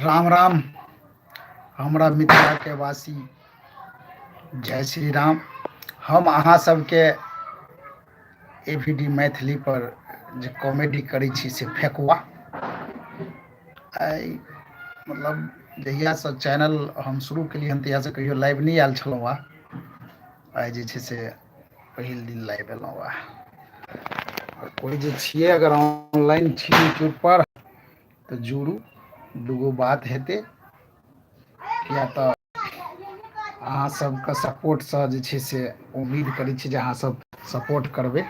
राम राम। हमरा मिथिला के वासी, जय श्री राम। हम अहाँ सबके एवीडी मैथिली पर जे कॉमेडी करै छी से फेकुआ। आइ मतलब जहियासँ चैनल हम शुरू केलियै हन तहियासँ कहियो लाइव नहि आयल छलहुँ हेँ। आइ जे छै से पहिल दिन लाइव एलहुँ हेँ। कोइ जे छियै अगर ऑनलाइन छी यूट्यूब पर तऽ जुड़ू, दूगो बात हेतै। किया तऽ अहाँ सबके सपोर्टसँ जे छै से उम्मीद करै छी जे अहाँसब सपोर्ट करबै।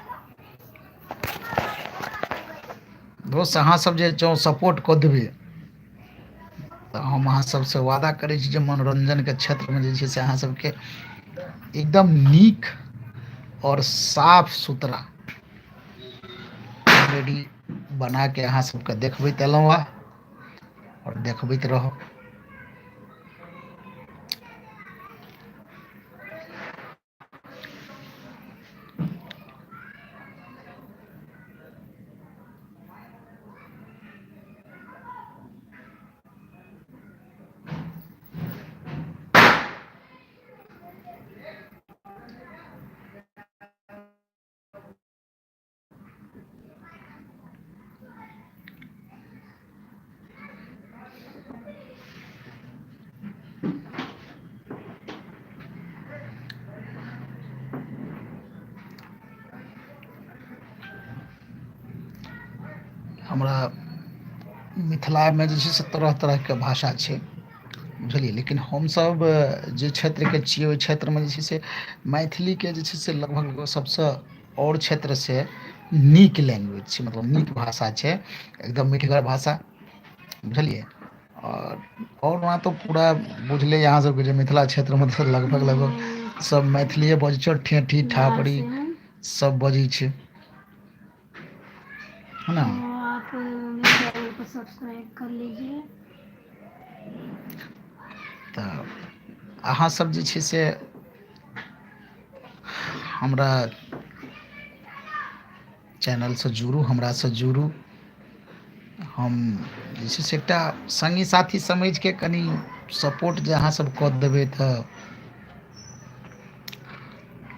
दोस्त अहाँसब जे जँ सपोर्ट कऽ देबै तऽ हम अहाँ सबसँ वादा करै छी जे मनोरञ्जनके क्षेत्रमे जे छै से अहाँ सबके एकदम नीक और साफ सुथरा कॉमेडी बनाके अहाँ सबके देखबैत अएलहुँ हेँ और देखबैत रहब। हमरा मिथिलामे जे छै से तरह तरहके भाषा छै, बुझलिए। लेकिन हमसब जे क्षेत्रके छियै ओहि क्षेत्रमे जे छै से मैथिलीके जे छै से लगभग सबसँ आओर क्षेत्रसँ नीक लैंग्वेज छै, मतलब नीक भाषा छै, एकदम मीठगर भाषा, बुझलिए। और वहाँ तऽ पूरा बुझले अहाँ सबके जे मिथिला क्षेत्रमे तऽ लगभग लगभग सब मैथिलीए बजै छै और ठेठी ठापड़ी सब बजै छै, है ना। आप मेरे चैनल को सब्सक्राइब कर लीजिए। तऽ अहाँसब जे छै से हमरा चैनलसँ जुड़ू, हमरासँ जुड़ू। हम जे छै से एकटा सङ्गी साथी समझि कऽ कनि सपोर्ट जे अहाँसब कऽ देबै तऽ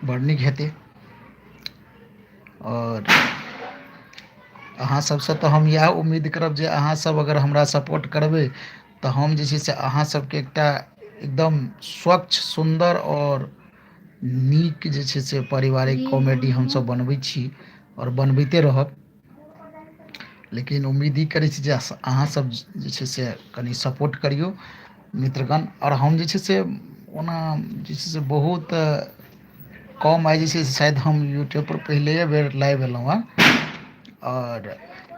बड़ नीक हेतै। और अहाँ सबसँ तऽ हम इएह उम्मीद करब जे अहाँसब अगर हमरा सपोर्ट करबै तऽ हम जे छै से अहाँ सबके एकटा एकदम स्वच्छ सुन्दर और नीक जे छै से पारिवारिक कॉमेडी हमसब बनबै छी और बनबैते रहब। लेकिन उम्मीद ई करै छी जे अहाँसब जे छै से कनि सपोर्ट करिऔ मित्रगण। और हम जे छै से ओना जे छै से बहुत कम आइ जे छै से शायद हम यूट्यूबपर पहिलैए बेर लाइव अएलहुँ हेँ। और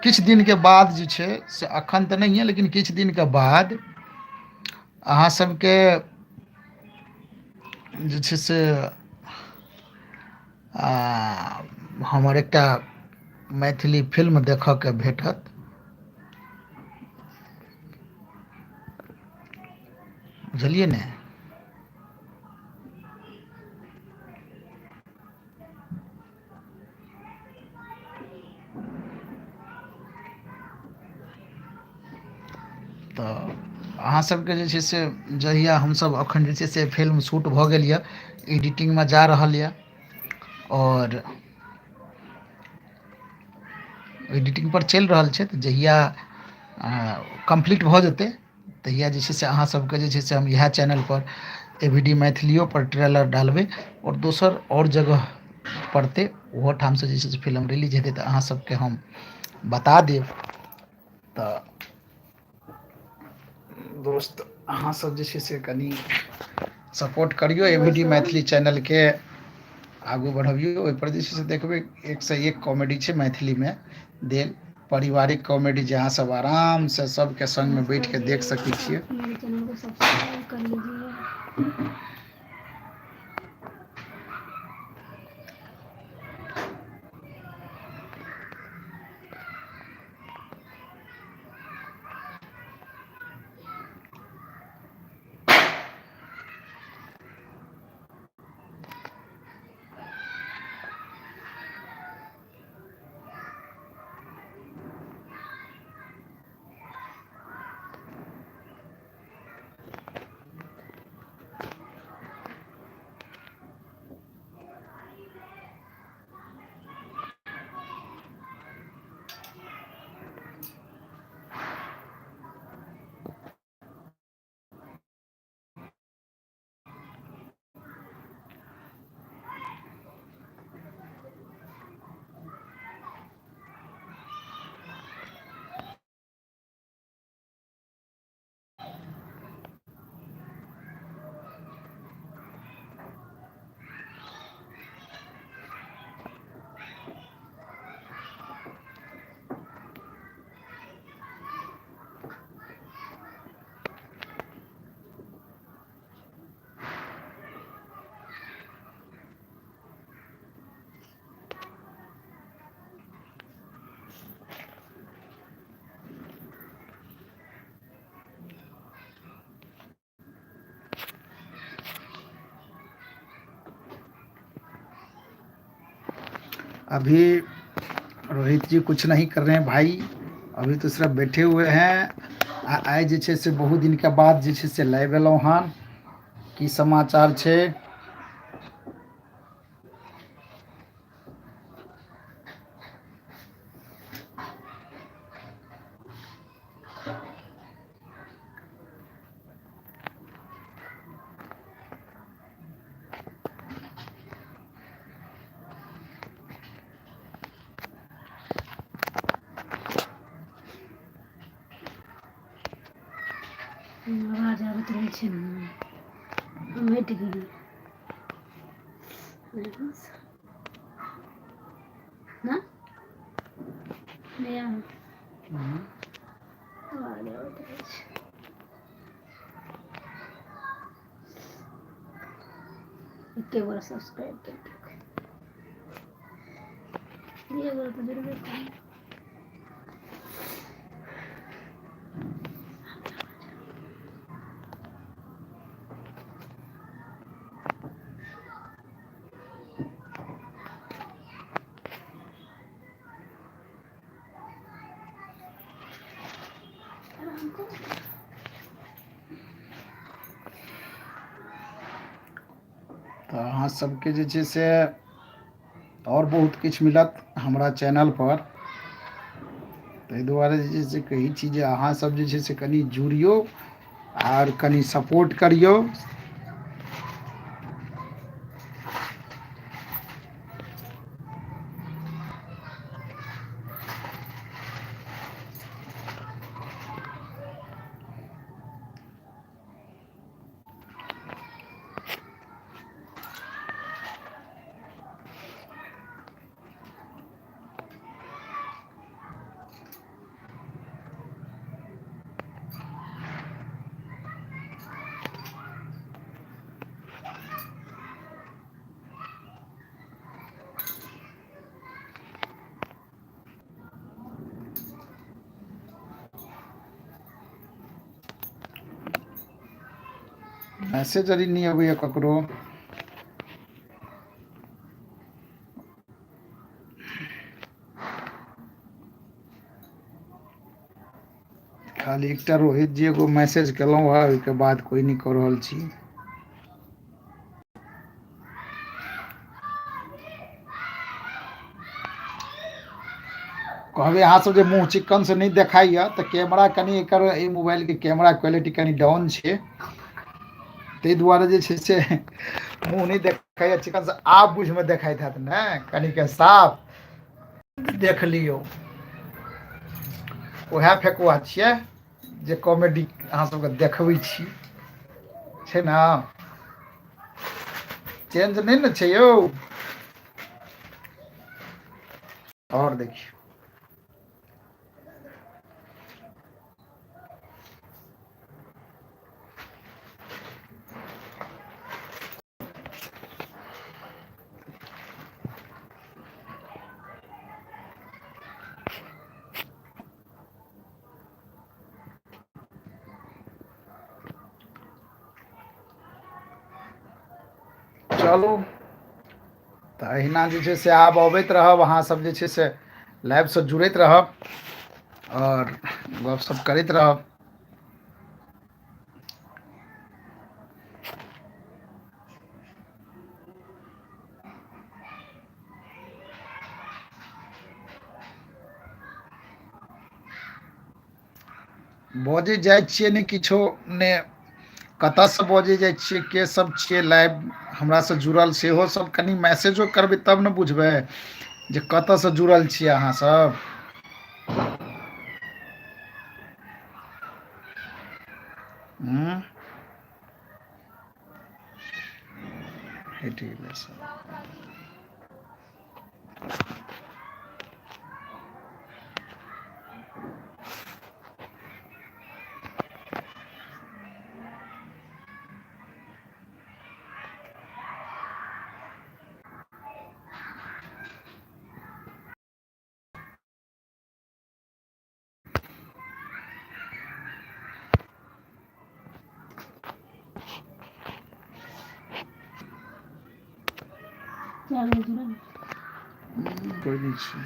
किछु दिनके बाद जे छै से एखन तऽ नहिए लेकिन किछु दिनके बाद अहाँ सबके जे छै से हमर एकटा मैथिली फिल्म देखऽके भेटत, बुझलिए ने। तऽ अहाँ सबके जे छै से जहिया हमसब एखन जे छै से फिल्म शूट भऽ गेल यऽ, एडिटिंगमे जा रहल यऽ और एडिटिंगपर चलि रहल छै, तऽ जहिया कम्प्लीट भऽ जेतै तहिया जे छै से अहाँ सबके जे छै से हम इएह चैनलपर एवीडी मैथिलियोपर ट्रेलर डालबै और दोसर और जगह पड़तै ओहो ठामसँ जे छै से फिल्म रिलीज हेतै तऽ अहाँ सबके हम बता देब। तऽ दोस्त अहाँसब जे छै से कनि सपोर्ट करिऔ एवीडी मैथिली चैनलके, आगू बढ़बिऔ। ओहिपर जे छै से देखबै एकसँ एक कॉमेडी छै मैथिलीमे देल, पारिवारिक कॉमेडी जे अहाँसब आरामसँ सबके सङ्गमे बैठ कऽ देख सकै छियै। मेरे चैनल को सब्सक्राइब कर लीजिए। अभी रोहित जी कुछ नहीं कर रहे हैं भाई, अभी तो सिर्फ बैठे हुए हैं। आइ जे छै से बहुत दिन के बाद जे छै से लाइव एलहुँ हन। की समाचार छै? आवाज आबैत रहै छै ने, हम हटि गेलियै ना, नहि आवाज आबैत रहै छै। एके बार सब्सक्राइब करि दियौ, ये बार तो जरूर करें। तो अहाँ सबके जे छै से और बहुत किछु मिलत हमरा चैनल पर। ताहि दुआरे जे छै से कहै छी जे अहाँ सब जे छै से कनि जुड़ियौ आर कनि सपोर्ट करियौ। मैसेज यदि नहीं अबैया ककरो, खाली एकटा रोहित जी एगो मैसेज केलहुँ है, ओहिके बाद कोई नहीं कऽ रहल छी। कहबै अहाँ सब जे मुँह चिक्कन से नहीं देखाइए तऽ कैमरा कनि एकर ई मोबाइल के कैमरा क्वालिटी कनि डाउन छै, ताहि दुआरे जे छै से मुँह नहीं देखाइए चिक्कन से। आब बुझ में देखाइत हैत ने कनिक साफ, देख लियौ। उएह फेकुआ छियै जे कॉमेडी अहाँ सबके देखबै छी, छै ने? चेंज नहीं ने छै यौ। और देखिए चलू तऽ अहिना जे छै से आब अबैत रहब, अहाँ सब जे छै से लाइव से जुड़ैत रहब और गपशप करैत रहब। बजै जाइ छियै ने किछो ने, कतऽसँ बजै जाइ छियै, के सब छियै लाइव हमरासँ जुड़ल, सेहो सब कनि मैसेजो करबै तब ने बुझबै जे कतऽसँ जुड़ल छियै अहाँ सब। हटि गेलै सब। क्या जुड़ा कोई नहीं छै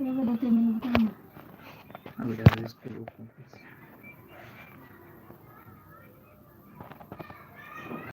एगो देते नहीं बताओ ना। अब यार इसको रोको।